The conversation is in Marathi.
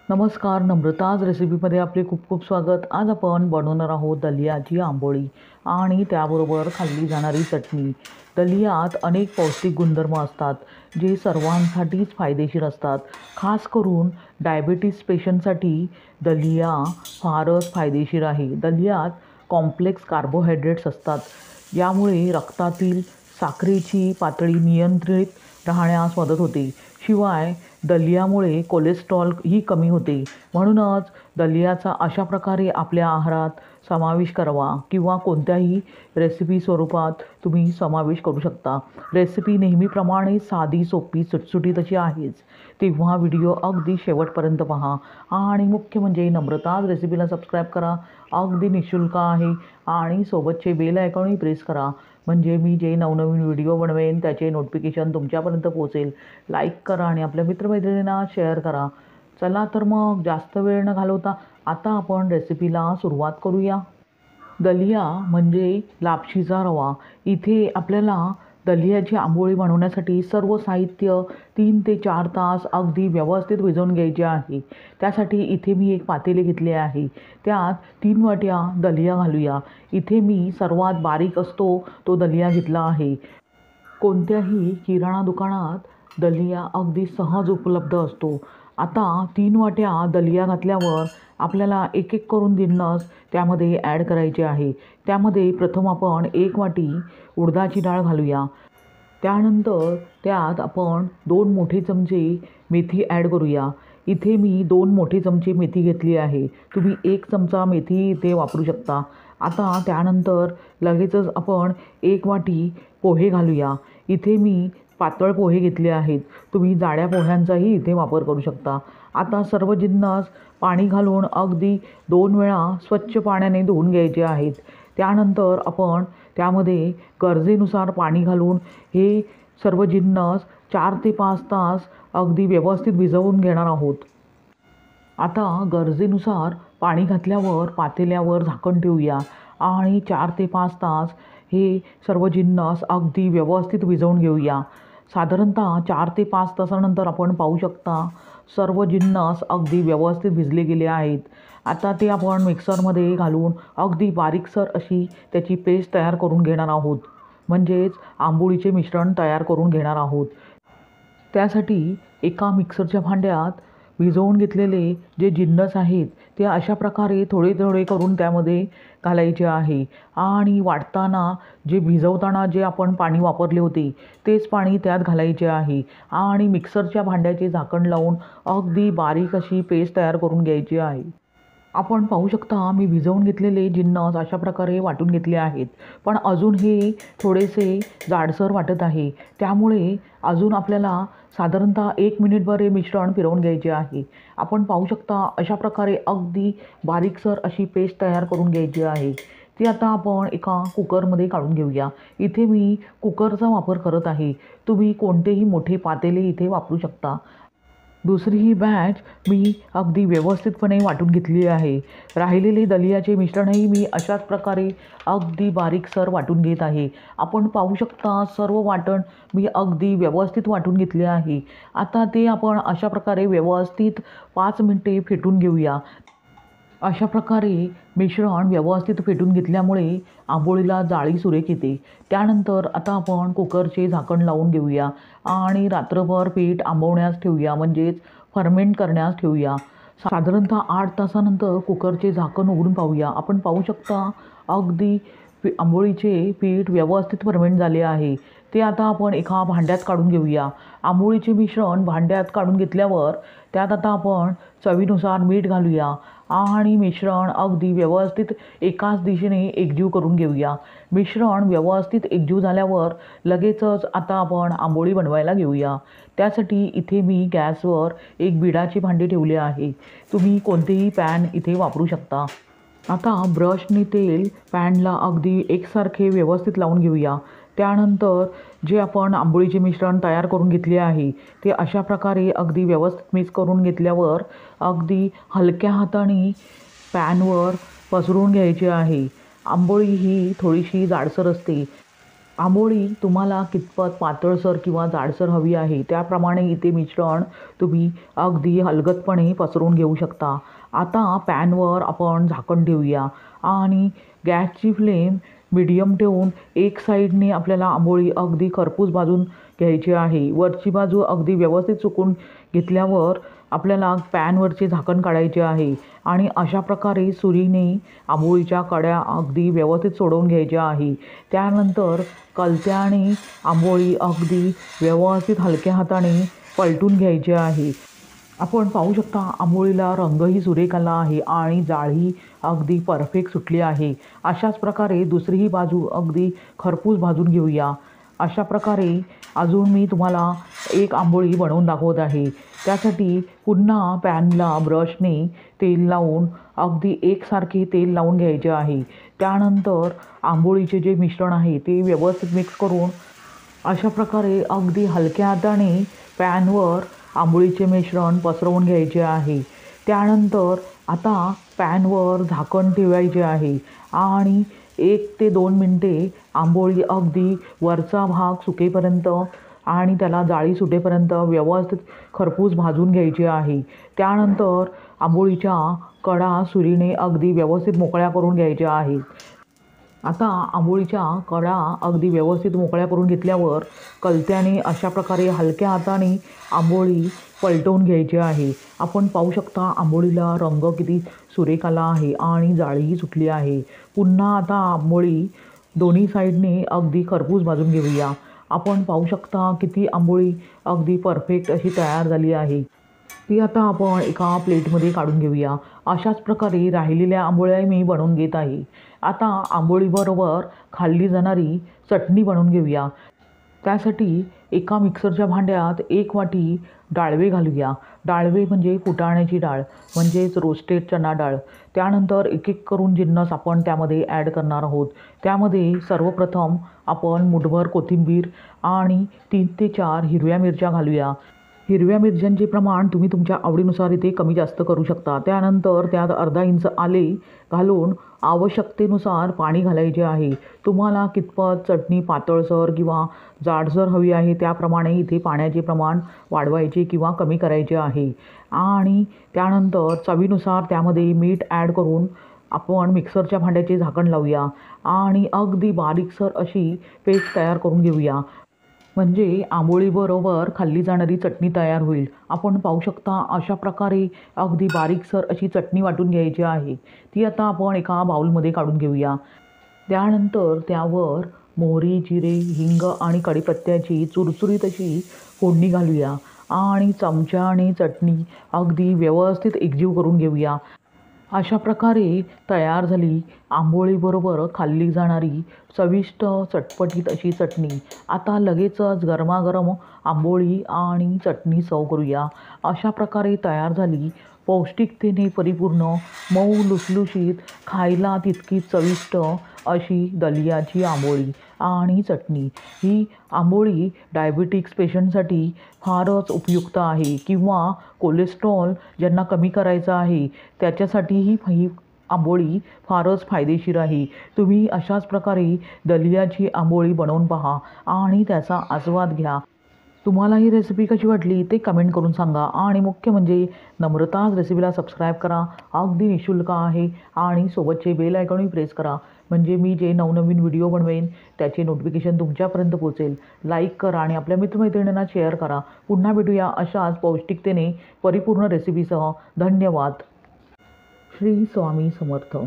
नमस्कार, नम्रताज रेसिपीमध्ये आपले खूप खूप स्वागत. आज आपण बनवणार आहोत दलियाची आंबोळी आणि त्याबरोबर खाल्ली जाणारी चटणी. दलियात अनेक पौष्टिक गुणधर्म असतात जे सर्वांसाठीच फायदेशीर असतात. खास करून डायबिटीज पेशंटसाठी दलिया फारच फायदेशीर आहे. दलियात कॉम्प्लेक्स कार्बोहायड्रेट्स असतात, यामुळे रक्तातील साखरेची पातळी नियंत्रित राहण्यास मदत होते. शिवाय दलियामुळे कोलेस्ट्रॉल ही कमी होते. म्हणूनच दलियाचा अशा प्रकारे आपल्या आहारात समावेश करावा किंवा कोणत्याही रेसिपी स्वरूपात तुम्ही समावेश करू शकता. रेसिपी नेहमीप्रमाणे साधी, सोपी, सुटसुटीत अशी आहेच. तेव्हा व्हिडिओ अगदी शेवटपर्यंत पहा आणि मुख्य म्हणजे नम्रताज रेसिपीला सबस्क्राईब करा. अगदी निःशुल्क आहे आणि सोबतचे बेल आयकॉनही प्रेस करा, म्हणजे मी जे नवनवीन व्हिडिओ बनवेन त्याचे नोटिफिकेशन तुमच्यापर्यंत पोहोचेल. लाईक करा आणि आपल्या मित्रमैत्रिणींना शेअर करा. चला तर मग जास्त वेळ न घालवता आता आपण रेसिपीला सुरुवात करूया. दलिया म्हणजे लापशीचा रवा. इथे आपल्याला दलियाची आंबोळी बनवण्यासाठी सर्व साहित्य 3 ते 4 तास अगदी व्यवस्थित भिजवून घ्यायचे आहे. त्यासाठी इथे मी एक पातेले घेतले आहे. त्यात 3 वाट्या दलिया घालूया. इथे मी सर्वात बारीक असतो तो दलिया घेतला आहे. कोणत्याही किराणा दुकानात दलिया अगदी सहज उपलब्ध असतो. आता 3 वाट्या दलिया घातल्यावर आपल्याला एक एक करून जिन्नस त्यामध्ये ॲड करायचे आहे. त्यामध्ये प्रथम आपण 1 वाटी उडदाची डाळ घालूया. त्यानंतर त्यात आपण 2 मोठे चमचे मेथी ॲड करूया. इथे मी 2 मोठे चमचे मेथी घेतली आहे. तुम्ही 1 चमचा मेथी इथे वापरू शकता. आता त्यानंतर लगेचच आपण 1 वाटी पोहे घालूया. इथे मी पातळ पोहे घेतले आहेत. तुम्ही जाड्या पोह्यांचाही इथे वापर करू शकता. आता सर्व जिन्नस पाणी घालून अगदी 2 वेळा स्वच्छ पाण्याने धुवून घ्यायचे आहेत. त्यानंतर आपण त्यामध्ये गरजेनुसार पाणी घालून हे सर्व जिन्नस 4 ते 5 तास अगदी व्यवस्थित भिजवून घेणार आहोत. आता गरजेनुसार पाणी घातल्यावर पातेल्यावर झाकण ठेवूया आणि 4 ते 5 तास हे सर्व जिन्नस अगदी व्यवस्थित भिजवून घेऊया. साधारणतः 4 ते 5 तासानंतर आपण पाहू शकता सर्व जिन्नस अगदी व्यवस्थित भिजले गेले आहेत. आता ते आपण मिक्सरमध्ये घालून अगदी बारीकसर अशी त्याची पेस्ट तयार करून घेणार आहोत. म्हणजेच आंबोळीचे मिश्रण तयार करून घेणार आहोत. त्यासाठी एका मिक्सरच्या भांड्यात भिजवून घेतलेले जे जिन्नस आहेत ते अशा प्रकारे थोडे थोडे करून त्यामध्ये घालायचे आहे आणि वाटताना भिजवताना जे आपण पाणी वापरले होते तेच पाणी त्यात घालायचे आहे आणि मिक्सरच्या भांड्याचे झाकण लावून अगदी बारीक अशी पेस्ट तयार करून घ्यायची आहे. आपण पाहू शकता मी भिजवून घेतलेले जिन्नस अशा प्रकारे वाटून घेतले आहेत. पण अजून हे थोडेसे जाडसर वाटत आहे. त्यामुळे अजून आपल्याला साधारणतः 1 मिनिटभर हे मिश्रण फिरवून घ्यायचे आहे. आपण पाहू शकता अशा प्रकारे अगदी बारीकसर अशी पेस्ट तयार करून घ्यायची आहे. ती आता आपण एका कुकरमध्ये काढून घेऊया. इथे मी कुकरचा वापर करत आहे. तुम्ही कोणतेही मोठे पातेले इथे वापरू शकता. दुसरी ही बॅच मी अगदी व्यवस्थितपणे वाटून घेतली आहे. राहिलेले दलियाचे मिश्रणही मी अशाच प्रकारे अगदी बारीकसर वाटून घेत आहे. आपण पाहू शकता सर्व वाटण मी अगदी व्यवस्थित वाटून घेतले आहे. आता ते आपण अशा प्रकारे व्यवस्थित 5 मिनिटे फेटून घेऊया. अशा प्रकारे मिश्रण व्यवस्थित फेटून घेतल्यामुळे आंबोळीला जाळी सुरेख येते. त्यानंतर आता आपण कुकरचे झाकण लावून घेऊया आणि रात्रभर पीठ आंबवण्यास ठेवूया, म्हणजेच फर्मेंट करण्यास ठेवूया. साधारणतः 8 तासानंतर कुकरचे झाकण उघडून पाहूया. आपण पाहू शकता अगदी आंबोळीचे पीठ व्यवस्थित फर्मेंट झाले आहे. ते आता आपण एका भांड्यात काढून घेऊया. आंबोळीचे मिश्रण भांड्यात काढून घेतल्यावर त्यात आता आपण चवीनुसार मीठ घालूया आणि मिश्रण अगदी व्यवस्थित एकाच दिशेने एकजीव करून घेऊया. मिश्रण व्यवस्थित एकजीव झाल्यावर लगेचच आता आपण आंबोळी बनवायला घेऊया. त्यासाठी इथे मी गॅसवर एक बिडाचे भांडे ठेवले आहे. तुम्ही कोणतेही पॅन इथे वापरू शकता. आता ब्रशने तेल पॅनला अगदी एकसारखे व्यवस्थित लावून घेऊया. त्यानंतर जे आपण आंबोळीचे मिश्रण तयार करून घेतले आहे ते अशा प्रकारे अगदी व्यवस्थित मिक्स करून घेतल्यावर अगदी हलक्या हाताने पॅनवर पसरवून घ्यायचे आहे. आंबोळी ही थोडीशी जाडसर असते. आंबोळी तुम्हाला कितपत पातळसर किंवा जाडसर हवी आहे त्याप्रमाणे इथे मिश्रण तुम्ही अगदी हलगर्जीपणे पसरवून घेऊ शकता. आता पॅनवर आपण झाकण ठेवूया आणि गॅसची फ्लेम मीडियम ठेवून एक साईडने आपल्याला आंबोळी अगदी खरपूस भाजून घ्यायची आहे. वरची बाजू अगदी व्यवस्थित सुकून घेतल्यावर आपल्याला पॅनवरचे झाकण काढायचे आहे आणि अशा प्रकारे सुरीने आंबोळीच्या कड्या अगदी व्यवस्थित सोडवून घ्यायच्या आहे. त्यानंतर कलत्याने आंबोळी अगदी व्यवस्थित हलक्या हाताने पलटून घ्यायची आहे. आपण पाहू शकता आंबोळीला रंगही सुरेख आला आहे आणि जाळी अगदी परफेक्ट सुटली आहे. अशाच प्रकारे दुसरीही बाजू अगदी खरपूस भाजून घेऊया. अशा प्रकारे अजून मी तुम्हाला एक आंबोळी बनवून दाखवत आहे. त्यासाठी पुन्हा पॅनला ब्रशने तेल लावून अगदी एकसारखे तेल लावून घ्यायचे आहे. त्यानंतर आंबोळीचे जे मिश्रण आहे ते व्यवस्थित मिक्स करून अशा प्रकारे अगदी हलक्या हाताने पॅनवर आंबोळीचे मिश्रण पसरवून घ्यायचे आहे. त्यानंतर आता पॅनवर झाकण ठेवायचे आहे आणि 1 ते 2 मिनटे आंबोळी अगदी वरचा भाग सुकेपर्यंत आणि त्याला जाळी सुटेपर्यंत व्यवस्थित खरपूस भाजून घ्यायची आहे. त्यानंतर आंबोळीच्या कडा सुरीने अगदी व्यवस्थित मोकळ्या करून घ्यायच्या आहेत. आता आंबोळीच्या कडा अगदी व्यवस्थित मोकळ्या करून घेतल्यावर कलत्याने अशा प्रकारे हलक्या हाताने आंबोळी पलटवून घ्यायची आहे. आपण पाहू शकता आंबोळीला रंग किती सुरेख आला आहे आणि जाळीही सुटली आहे. पुन्हा आता आंबोळी दोन्ही साईडने अगदी खरपूस भाजून घेऊया. आपण पाहू शकता किती आंबोळी अगदी परफेक्ट अशी तयार झाली आहे. ती आता आपण एका प्लेटमध्ये काढून घेऊया. अशाच प्रकारे राहिलेल्या आंबोळ्या मी बनवून घेत आहे. आता आंबोळीबरोबर खाल्ली जाणारी चटणी बनवून घेऊया. त्यासाठी एका मिक्सरच्या भांड्यात 1 वाटी डाळवे घालूया. डाळवे म्हणजे फुटाण्याची डाळ म्हणजेच रोस्टेड चणा डाळ. त्यानंतर एक एक करून जिन्नस आपण त्यामध्ये ॲड करणार आहोत. त्यामध्ये सर्वप्रथम आपण मुठभर कोथिंबीर आणि 3 ते 4 हिरव्या मिरच्या घालूया. हिरव्या मिरच्यांचे प्रमाण तुम्ही तुमच्या आवडीनुसार इथे कमी जास्त करू शकता. त्यानंतर त्यात अर्धा इंच आले घालून आवश्यकतेनुसार पाणी घालायचे आहे. तुम्हाला कितपत चटणी पातळसर किंवा जाडसर हवी आहे त्याप्रमाणे इथे पाण्याचे प्रमाण वाढवायचे किंवा कमी करायचे आहे. आणि त्यानंतर चवीनुसार त्यामध्ये मीठ ॲड करून आपण मिक्सरच्या भांड्याचे झाकण लावूया आणि अगदी बारीकसर अशी पेस्ट तयार करून घेऊया. म्हणजे आंबोळीबरोबर खाल्ली जाणारी चटणी तयार होईल. आपण पाहू शकता अशा प्रकारे अगदी बारीकसर अशी चटणी वाटून घ्यायची आहे. ती आता आपण एका बाउलमध्ये काढून घेऊया. त्यानंतर त्यावर मोहरी, जिरे, हिंग आणि कढीपत्त्याची चुरचुरीत अशी फोडणी घालूया आणि चमच्याने चटणी अगदी व्यवस्थित एकजीव करून घेऊया. अशा प्रकारे तयार झाली आंबोळीबरोबर खाल्ली जाणारी चविष्ट चटपटीत अशी चटणी. आता लगेचच गरमागरम आंबोळी आणि चटणी सर्व करूया. अशा प्रकारे तयार झाली पौष्टिकतेने परिपूर्ण, मऊ लुसलुशीत, खायला तितकीच चविष्ट अशी दलियाची आंबोळी आणि चटणी. ही आंबोळी डायबिटिक्स पेशंटसाठी फारच उपयुक्त आहे किंवा कोलेस्ट्रॉल ज्यांना कमी करायचं आहे त्याच्यासाठीही ही आंबोळी फारच फायदेशीर आहे. तुम्ही अशाच प्रकारे दलियाची आंबोळी बनवून पहा आणि त्याचा आस्वाद घ्या. तुम्हाला ही रेसिपी कशी वाटली ते कमेंट करून सांगा आणि मुख्य म्हणजे नम्रताज रेसिपीला सबस्क्राईब करा. अगदी निःशुल्क आहे आणि सोबतचे बेल आयकॉनही प्रेस करा म्हणजे मी जे नवनवीन व्हिडिओ बनवेन त्याचे नोटिफिकेशन तुमच्यापर्यंत पोहोचेल. लाईक करा आणि आपल्या मित्रमैत्रिणींना शेअर करा. पुन्हा भेटूया अशाच पौष्टिकतेने परिपूर्ण रेसिपीसह. धन्यवाद. श्री स्वामी समर्थ.